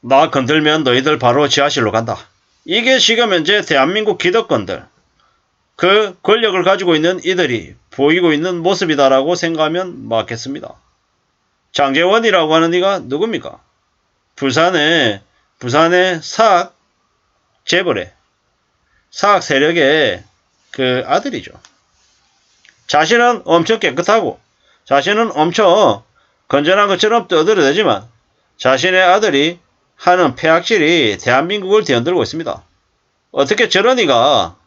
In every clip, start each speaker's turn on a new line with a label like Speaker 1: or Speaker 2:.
Speaker 1: 나 건들면 너희들 바로 지하실로 간다. 이게 지금 현재 대한민국 기득권들, 그 권력을 가지고 있는 이들이 보이고 있는 모습이다라고 생각하면 맞겠습니다. 장제원이라고 하는 이가 누굽니까? 부산의 사학 재벌의 사학 세력의 그 아들이죠. 자신은 엄청 깨끗하고 자신은 엄청 건전한 것처럼 떠들어대지만 자신의 아들이 하는 폐악질이 대한민국을 뒤흔들고 있습니다. 어떻게 저런 이가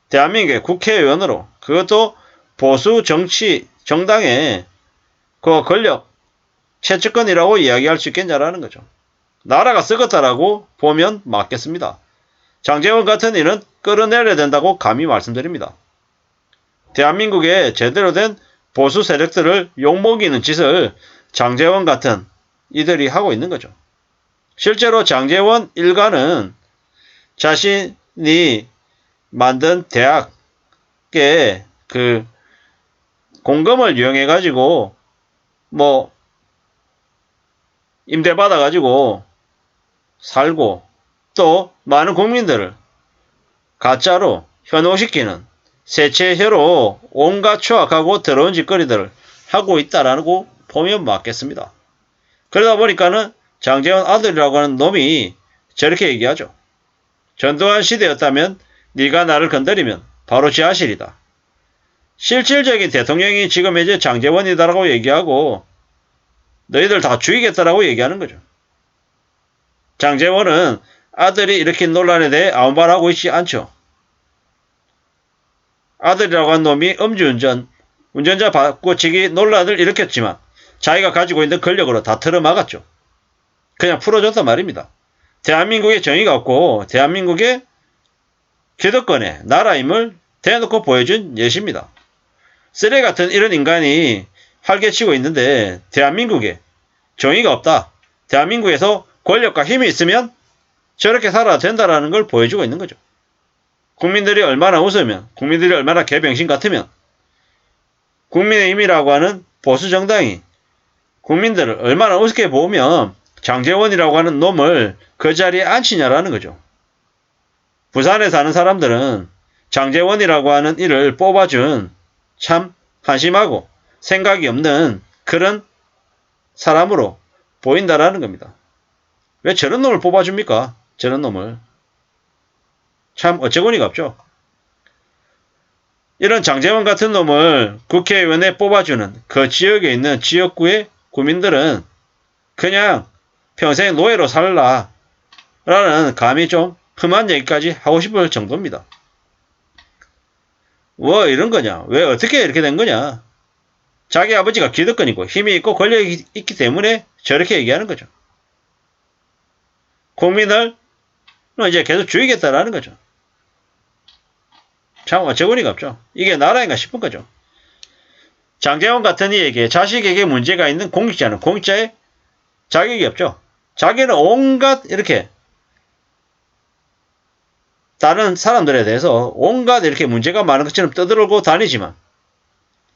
Speaker 1: 대한민국의 국회의원으로, 그것도 보수 정당의 그 권력 최측근이라고 이야기할 수 있겠냐라는 거죠. 나라가 썩었다라고 보면 맞겠습니다. 장제원 같은 이는 끌어내려야 된다고 감히 말씀드립니다. 대한민국의 제대로 된 보수 세력들을 욕먹이는 짓을 장제원 같은 이들이 하고 있는 거죠. 실제로 장제원 일가는 자신이 만든 대학의 그 공금을 이용해 가지고 뭐 임대받아 가지고 살고, 또 많은 국민들을 가짜로 현혹시키는 세체혀로 온갖 추악하고 더러운 짓거리들을 하고 있다라고 보면 맞겠습니다. 그러다 보니까는 장제원 아들이라고 하는 놈이 저렇게 얘기하죠. 전두환 시대였다면 네가 나를 건드리면 바로 지하실이다. 실질적인 대통령이 지금 이제 장제원이다라고 얘기하고 너희들 다 죽이겠다라고 얘기하는 거죠. 장제원은 아들이 일으킨 논란에 대해 아무 말하고 있지 않죠. 아들이라고 한 놈이 음주운전, 운전자 바꿔치기 논란을 일으켰지만 자기가 가지고 있는 권력으로 다 틀어막았죠. 그냥 풀어줬단 말입니다. 대한민국에 정의가 없고 대한민국의 기득권의 나라임을 대놓고 보여준 예시입니다. 쓰레기 같은 이런 인간이 활개치고 있는데 대한민국에 정의가 없다. 대한민국에서 권력과 힘이 있으면 저렇게 살아야 된다라는 걸 보여주고 있는 거죠. 국민들이 얼마나 웃으면, 국민들이 얼마나 개병신 같으면 국민의힘이라고 하는 보수정당이 국민들을 얼마나 우습게 보면 장제원이라고 하는 놈을 그 자리에 앉히냐라는 거죠. 부산에 사는 사람들은 장제원이라고 하는 이를 뽑아준 참 한심하고 생각이 없는 그런 사람으로 보인다라는 겁니다. 왜 저런 놈을 뽑아줍니까? 저런 놈을. 참 어처구니가 없죠. 이런 장제원 같은 놈을 국회의원에 뽑아주는 그 지역에 있는 지역구의 국민들은 그냥 평생 노예로 살라 라는 감히 좀 흠한 얘기까지 하고 싶을 정도입니다. 뭐 이런 거냐? 왜 어떻게 이렇게 된 거냐? 자기 아버지가 기득권이고 힘이 있고 권력이 있기 때문에 저렇게 얘기하는 거죠. 국민을 이제 계속 죽이겠다라는 거죠. 참 어처구니가 없죠. 이게 나라인가 싶은 거죠. 장제원 같은 이에게 자식에게 문제가 있는 공직자는 공직자의 자격이 없죠. 자기는 온갖 이렇게 다른 사람들에 대해서 온갖 이렇게 문제가 많은 것처럼 떠들고 다니지만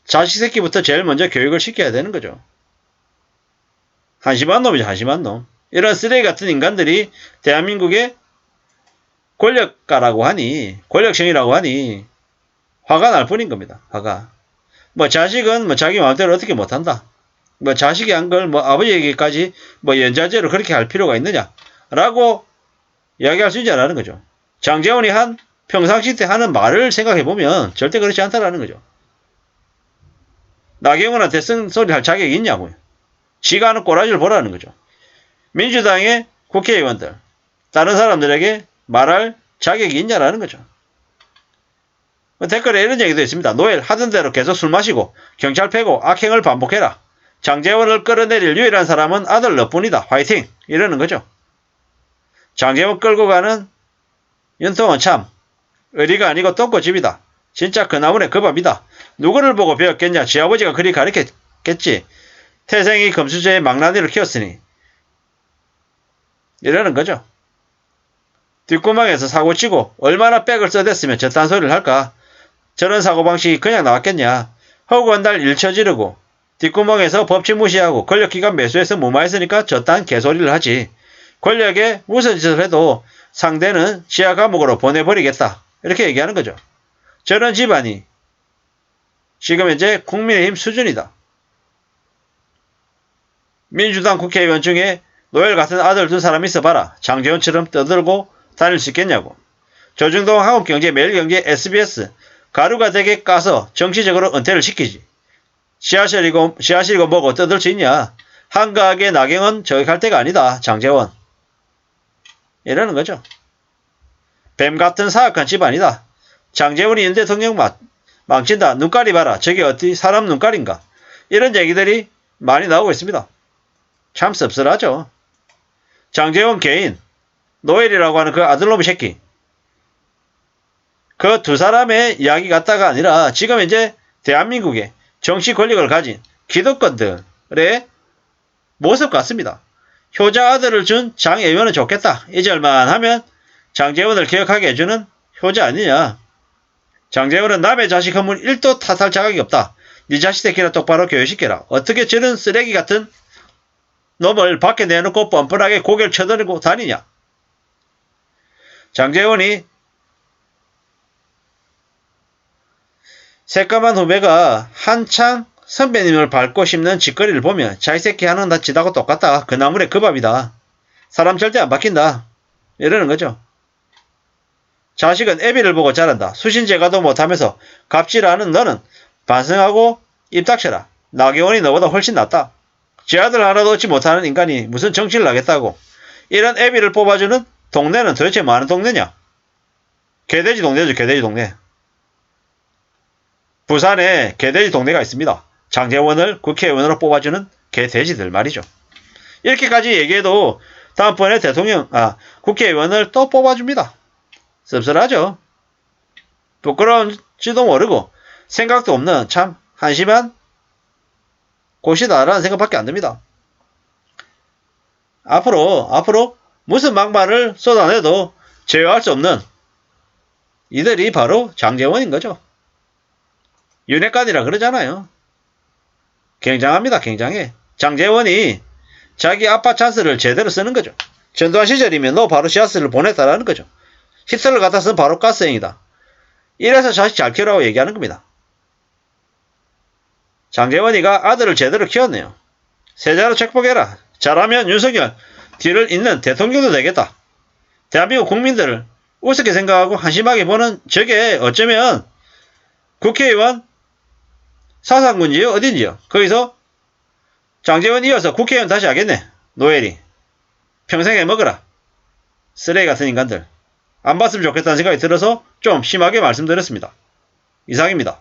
Speaker 1: 자식 새끼부터 제일 먼저 교육을 시켜야 되는 거죠. 한심한 놈이죠. 한심한 놈. 이런 쓰레기 같은 인간들이 대한민국의 권력가라고 하니, 권력층이라고 하니 화가 날 뿐인 겁니다. 화가. 뭐 자식은 뭐 자기 마음대로 어떻게 못한다. 뭐 자식이 한 걸 뭐 아버지에게까지 뭐 연좌제로 그렇게 할 필요가 있느냐 라고 이야기할 수 있냐라는 거죠. 장제원이 한 평상시 때 하는 말을 생각해보면 절대 그렇지 않다라는 거죠. 나경원한테 쓴소리 할 자격이 있냐고요. 지가 하는 꼬라지를 보라는 거죠. 민주당의 국회의원들, 다른 사람들에게 말할 자격이 있냐라는 거죠. 댓글에 이런 얘기도 있습니다. 노엘 하던 대로 계속 술 마시고 경찰 패고 악행을 반복해라. 장제원을 끌어내릴 유일한 사람은 아들 너뿐이다. 화이팅! 이러는 거죠. 장제원 끌고 가는 윤통은 참 의리가 아니고 똥꼬집이다. 진짜 그 나무네 그 밥이다. 누구를 보고 배웠겠냐. 지 아버지가 그리 가르쳤겠지. 태생이 금수저의 망나니를 키웠으니. 이러는 거죠. 뒷구멍에서 사고치고 얼마나 백을 써댔으면 저딴 소리를 할까. 저런 사고방식이 그냥 나왔겠냐. 허구한 달 일처지르고 뒷구멍에서 법치 무시하고 권력기관 매수해서 무마했으니까 저딴 개소리를 하지. 권력에 무슨 짓을 해도 상대는 지하 감옥으로 보내버리겠다. 이렇게 얘기하는 거죠. 저런 집안이 지금 현재 국민의힘 수준이다. 민주당 국회의원 중에 노엘 같은 아들 둔 사람 있어봐라. 장제원처럼 떠들고 다닐 수 있겠냐고. 조중동 한국경제, 매일경제, SBS 가루가 되게 까서 정치적으로 은퇴를 시키지. 지하실이고 뭐고 떠들 수 있냐. 한가하게 나경원 저격할 때가 아니다. 장제원. 이러는 거죠. 뱀 같은 사악한 집안이다. 장제원이 윤 대통령 망친다. 눈깔이 봐라. 저게 어디 사람 눈깔인가. 이런 얘기들이 많이 나오고 있습니다. 참 씁쓸하죠. 장제원 개인, 노엘이라고 하는 그 아들놈의 새끼. 그 두 사람의 이야기 같다가 아니라 지금 이제 대한민국의 정치 권력을 가진 기득권들의 모습 같습니다. 효자 아들을 준 장애원은 좋겠다. 이절만 하면 장제원을 기억하게 해주는 효자 아니냐. 장제원은 남의 자식 허물 1도 탓할 자격이 없다. 네 자식 새끼나 똑바로 교육시켜라. 어떻게 저런 쓰레기 같은 놈을 밖에 내놓고 뻔뻔하게 고개를 쳐들고 다니냐. 장제원이 새까만 후배가 한창 선배님을 밟고 씹는 짓거리를 보면 자기 새끼 하는 다 지다고 똑같다. 그 나물에 그 밥이다. 사람 절대 안 바뀐다. 이러는 거죠. 자식은 애비를 보고 자란다. 수신제가도 못하면서 갑질하는 너는 반성하고 입 닥쳐라. 나경원이 너보다 훨씬 낫다. 지 아들 하나도 얻지 못하는 인간이 무슨 정치를 하겠다고. 이런 애비를 뽑아주는 동네는 도대체 뭐 하는 동네냐. 개돼지 동네죠. 개돼지 동네. 부산에 개돼지 동네가 있습니다. 장제원을 국회의원으로 뽑아주는 개돼지들 말이죠. 이렇게까지 얘기해도 다음번에 국회의원을 또 뽑아줍니다. 씁쓸하죠. 부끄러운지도 모르고 생각도 없는 참 한심한 곳이다라는 생각밖에 안 듭니다. 앞으로 무슨 막말을 쏟아내도 제어할 수 없는 이들이 바로 장제원인 거죠. 윤핵관이라 그러잖아요. 굉장합니다. 굉장해. 장제원이 자기 아빠 찬스를 제대로 쓰는 거죠. 전두환 시절이면 너 바로 씨앗을 보냈다라는 거죠. 히틀러 같았으면 바로 가스행이다. 이래서 자식 잘 키우라고 얘기하는 겁니다. 장제원이가 아들을 제대로 키웠네요. 세자로 책복해라. 잘하면 윤석열 뒤를 잇는 대통령도 되겠다. 대한민국 국민들을 우습게 생각하고 한심하게 보는 저게 어쩌면 국회의원 사상군지요? 어딘지요? 거기서 장제원 이어서 국회의원 다시 하겠네. 노엘이. 평생에 먹어라. 쓰레기 같은 인간들. 안 봤으면 좋겠다는 생각이 들어서 좀 심하게 말씀드렸습니다. 이상입니다.